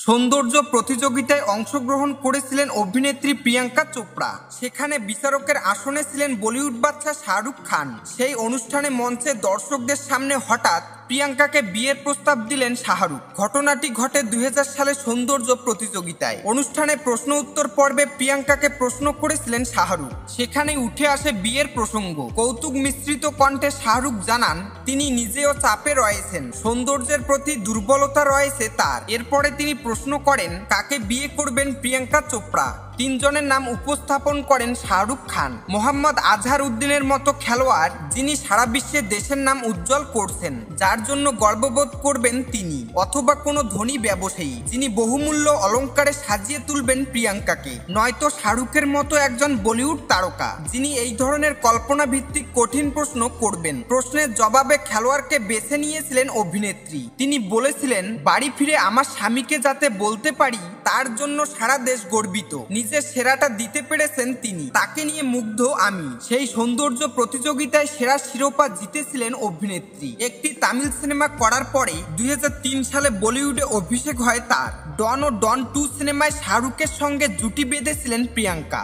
সৌন্দর্য প্রতিযোগিতায় অংশগ্রহণ করেছিলেন অভিনেত্রী প্রিয়াঙ্কা চোপড়া। সেখানে বিচারকের আসনে ছিলেন বলিউড বাদশা শাহরুখ খান। সেই অনুষ্ঠানে মঞ্চে দর্শকদের সামনে হঠাৎ প্রিয়াঙ্কাকে বিয়ের প্রস্তাব দিলেন শাহরুখ। ঘটনাটি ঘটে 2000 সালে সৌন্দর্য প্রতিযোগিতায়। অনুষ্ঠানে প্রশ্ন উত্তর পর্বে প্রিয়াঙ্কাকে প্রশ্ন করেছিলেন শাহরুখ। সেখানেই উঠে আসে বিয়ের প্রসঙ্গ। কৌতুক মিশ্রিত কণ্ঠে শাহরুখ জানান তিনি নিজেও চাপে রয়েছেন, সৌন্দর্যের প্রতি দুর্বলতা রয়েছে তার। এরপরে তিনি প্রশ্ন করেন কাকে বিয়ে করবেন প্রিয়াঙ্কা চোপড়া। তিনজনের নাম উপস্থাপন করেন শাহরুখ খান। মোহাম্মদ আজহার উদ্দিনের মতো খেলোয়াড়, যিনি সারা বিশ্বে দেশের নাম উজ্জ্বল করছেন, যার জন্য গর্ববোধ করবেন তিনি, অথবা কোনো ধনী ব্যবসায়ী যিনি বহুমূল্য অলংকারে সাজিয়ে তুলবেন প্রিয়াঙ্কাকে, নয়তো শাহরুখের মতো একজন বলিউড তারকা যিনি এই ধরনের কল্পনা ভিত্তিক কঠিন প্রশ্ন করবেন। প্রশ্নের জবাবে খেলোয়াড়কে বেছে নিয়েছিলেন অভিনেত্রী। তিনি বলেছিলেন, বাড়ি ফিরে আমার স্বামীকে যাতে বলতে পারি তার জন্য সারা দেশ গর্বিত। নিজের সেরাটা দিতে পেরেছেন তিনি, তাকে নিয়ে মুগ্ধ আমি। সেই সৌন্দর্য প্রতিযোগিতায় সেরা শিরোপা জিতেছিলেন অভিনেত্রী। একটি তামিল সিনেমা করার পরে 2003 সালে বলিউডে অভিষেক হয় তার। ডন ও ডন 2 সিনেমায় শাহরুখের সঙ্গে জুটি বেঁধেছিলেন প্রিয়াঙ্কা।